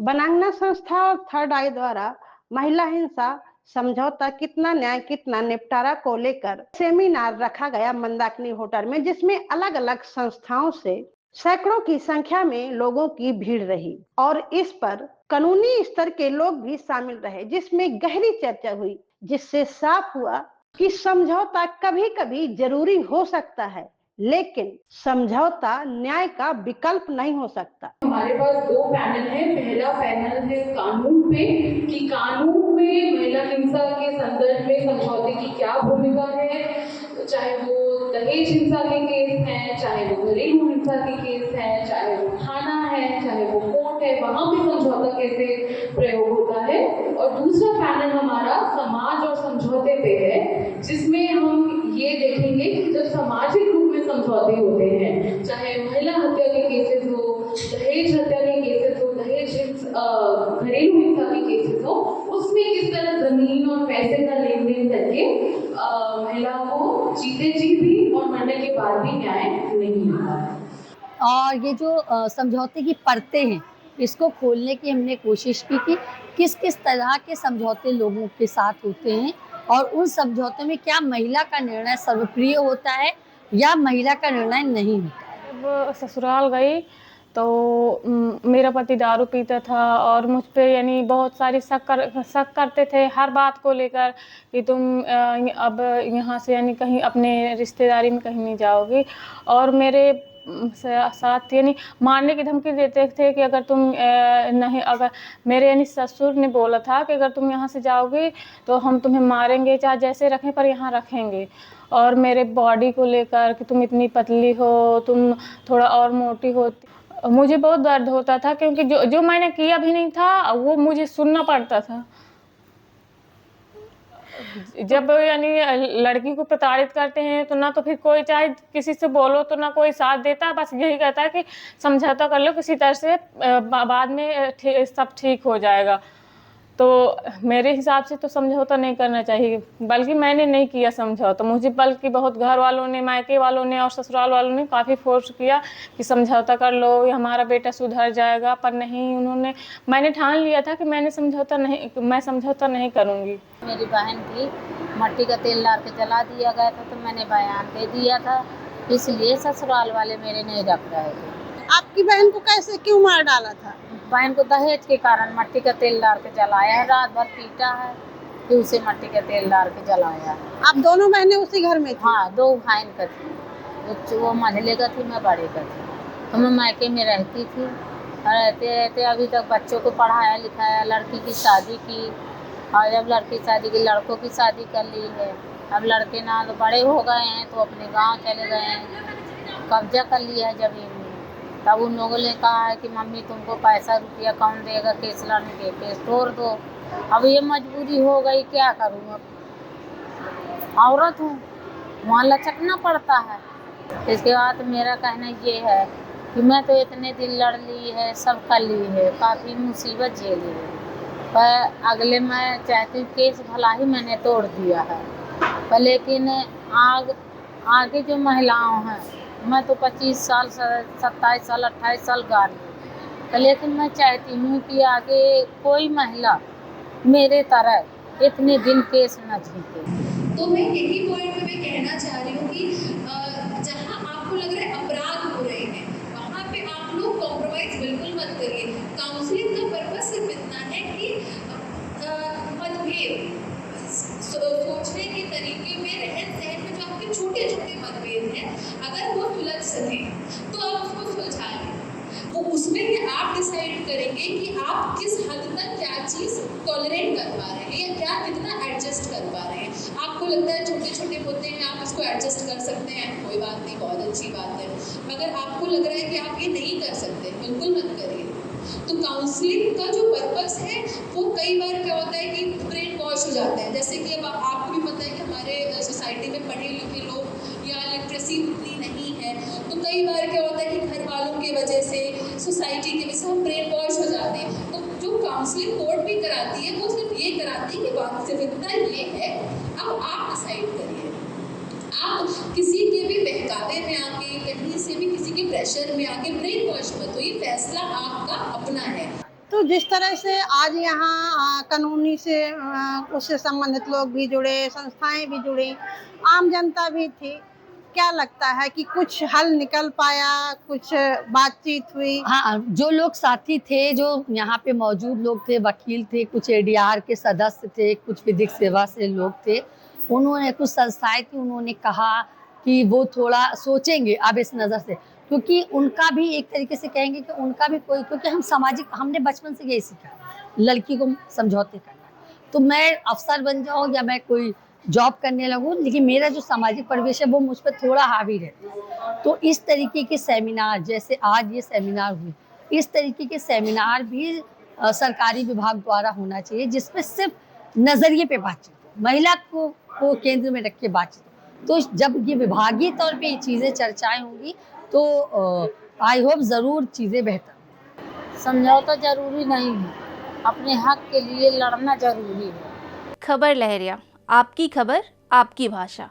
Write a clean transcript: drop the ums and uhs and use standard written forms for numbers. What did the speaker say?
बनांगना संस्था और थर्ड आई द्वारा महिला हिंसा समझौता कितना न्याय कितना निपटारा को लेकर सेमिनार रखा गया मंदाकिनी होटल में, जिसमें अलग अलग संस्थाओं से सैकड़ों की संख्या में लोगों की भीड़ रही और इस पर कानूनी स्तर के लोग भी शामिल रहे, जिसमें गहरी चर्चा हुई, जिससे साफ हुआ कि समझौता कभी कभी जरूरी हो सकता है, लेकिन समझौता न्याय का विकल्प नहीं हो सकता। हमारे पास दो पैनल है। पहला पैनल है कानून पे, कि कानून में महिला हिंसा के संदर्भ में समझौते की क्या भूमिका है, चाहे वो दहेज हिंसा के केस हैं, चाहे वो घरेलू हिंसा के केस हैं, चाहे वो थाना है, चाहे वो कोर्ट है, वहां पे समझौता कैसे प्रयोग होता है। और दूसरा पैनल हमारा समाज और समझौते पे है, जिसमें हम ये देखेंगे कि जब सामाजिक रूप में समझौते होते हैं, चाहे महिला हत्या के केसेस हो, दहेज हत्या के केसेस हो, घरेलू हिंसा के केसेस हो, उसमें किस तरह जमीन और पैसे का लेन देन करके महिला को जीते जी भी और मरने के बाद भी न्याय नहीं मिलता है। और ये जो समझौते की परतें हैं, इसको खोलने की हमने कोशिश की कि किस किस तरह के समझौते लोगों के साथ होते हैं और उन समझौतों में क्या महिला का निर्णय सर्वप्रिय होता है या महिला का निर्णय नहीं होता। जब ससुराल गई तो मेरा पति दारू पीता था और मुझ पे यानी बहुत सारी शक करते थे हर बात को लेकर कि तुम अब यहाँ से यानी कहीं अपने रिश्तेदारी में कहीं नहीं जाओगी। और मेरे साथ यानी मारने की धमकी देते थे कि अगर तुम नहीं, अगर मेरे यानी ससुर ने बोला था कि अगर तुम यहाँ से जाओगी तो हम तुम्हें मारेंगे, चाहे जैसे रखें पर यहाँ रखेंगे। और मेरे बॉडी को लेकर कि तुम इतनी पतली हो, तुम थोड़ा और मोटी होती, मुझे बहुत दर्द होता था क्योंकि जो मैंने किया भी नहीं था वो मुझे सुनना पड़ता था। जब यानी लड़की को प्रताड़ित करते हैं तो ना तो फिर कोई, चाहे किसी से बोलो तो ना कोई साथ देता है, बस यही कहता है कि समझौता कर लो, किसी तरह से बाद में सब ठीक हो जाएगा। तो मेरे हिसाब से तो समझौता नहीं करना चाहिए, बल्कि मैंने नहीं किया समझौता, मुझे बल्कि बहुत घर वालों ने, मायके वालों ने और ससुराल वालों ने काफ़ी फोर्स किया कि समझौता कर लो, हमारा बेटा सुधर जाएगा। पर नहीं, उन्होंने, मैंने ठान लिया था कि मैं समझौता नहीं करूँगी। मेरी बहन की मट्टी का तेल डाल के जला दिया गया था तो मैंने बयान दे दिया था, इसलिए ससुराल वाले मेरे नहीं रख रहे थे। आपकी बहन को कैसे, क्यों मार डाला था? बहन को दहेज के कारण मट्टी का तेल डाल के जलाया है, रात भर पीटा है, फिर उसे मट्टी का तेल डाल के जलाया है। आप दोनों बहनें उसी घर में थी? हाँ, दो बहन का थी, वो मंझले का थी, मैं बड़े का थी। तो मैं मायके में रहती थी, रहते रहते अभी तक बच्चों को पढ़ाया लिखाया, लड़की की शादी की, और जब लड़की शादी की, लड़कों की शादी कर ली है। अब लड़के ना तो बड़े हो गए हैं तो अपने गाँव चले गए हैं, कब्जा कर लिया है ज़मीन में। तब उन लोगों ने कहा है कि मम्मी तुमको पैसा रुपया कौन देगा, केस लड़ने के, केस तोड़ दो। अब ये मजबूरी हो गई, क्या करूँ, अब औरत हूँ, वहाँ लचकना पड़ता है। इसके बाद मेरा कहना ये है कि मैं तो इतने दिन लड़ ली है, सब कर ली है, काफ़ी मुसीबत झेली है, पर अगले मैं चाहती हूँ केस भला ही मैंने तोड़ दिया है, पर लेकिन आगे जो महिलाओं हैं, मैं तो 25 साल 27 साल 28 साल गा रही, लेकिन मैं चाहती हूँ कि आगे कोई महिला मेरे तरह इतने दिन केस न जीते। तो मैं यही पॉइंट पे मैं कहना चाह रही हूँ कि जहाँ आपको लग रहा है अपराध हो रहे हैं, वहाँ पे आप लोग कॉम्प्रोमाइज़ बिल्कुल मत करिए। काउंसलिंग का पर्पस सिर्फ इतना है कि मतभेद, सोचने के तरीके में, रहन सहन में जो आपके छोटे छोटे मतभेद हैं, अगर वो सुलझ सके तो आप उसको सुलझाएं। वो उसमें ही आप डिसाइड करेंगे कि आप किस हद तक क्या चीज़ टॉलरेट कर पा रहे हैं या क्या कितना एडजस्ट कर पा रहे हैं। आपको लगता है छोटे छोटे मुद्दे हैं, आप इसको एडजस्ट कर सकते हैं, कोई बात नहीं, बहुत अच्छी बात है। मगर आपको लग रहा है कि आप ये नहीं कर सकते, बिल्कुल मत करिए। तो काउंसलिंग का जो पर्पस है वो कई बार क्या होता है कि ब्रेन वॉश हो जाता है। जैसे कि अब आपको भी पता है कि हमारे सोसाइटी में पढ़े लिखे लोग या लिटरेसी उतनी नहीं है, तो कई बार क्या होता है कि घर वालों की वजह से, सोसाइटी की वजह से हम ब्रेन वॉश हो जाते हैं। तो जो काउंसलिंग कोर्ट भी कराती है वो सिर्फ ये कराती है कि वास्तविकता ये है, अब आप डिसाइड करिए। आप किसी के भी बहकावे में आके, कहीं से भी किसी के प्रेशर में आके ब्रेन वॉश मत हो, ये फैसला आपका अपना है। तो जिस तरह से आज यहाँ कानूनी से उससे संबंधित लोग भी जुड़े, संस्थाएं भी जुड़ी, आम जनता भी थी, क्या लगता है कि कुछ हल निकल पाया, कुछ बातचीत हुई? हाँ, जो लोग साथी थे, जो यहाँ पे मौजूद लोग थे, वकील थे, कुछ एडीआर के सदस्य थे, कुछ विधिक सेवा से लोग थे, उन्होंने, कुछ संस्थाएं थी, उन्होंने कहा कि वो थोड़ा सोचेंगे अब इस नज़र से, क्योंकि उनका भी एक तरीके से कहेंगे कि उनका भी कोई, क्योंकि हमने बचपन से यही सीखा, लड़की को समझौते करना। तो मैं अफसर बन जाऊँ या मैं कोई जॉब करने लगूँ, लेकिन मेरा जो सामाजिक परिवेश है वो मुझ पर थोड़ा हावी रहता है। तो इस तरीके के सेमिनार, जैसे आज ये सेमिनार हुए, इस तरीके के सेमिनार भी सरकारी विभाग द्वारा होना चाहिए, जिसमें सिर्फ नज़रिए पे बातचीत, महिला को केंद्र में रख के बातचीत। तो जब ये विभागीय तौर पे ये चीज़ें चर्चाएं होंगी तो आई होप ज़रूर चीज़ें बेहतर। समझौता जरूरी नहीं है, अपने हक के लिए लड़ना जरूरी है। खबर लहरिया, आपकी खबर, आपकी भाषा।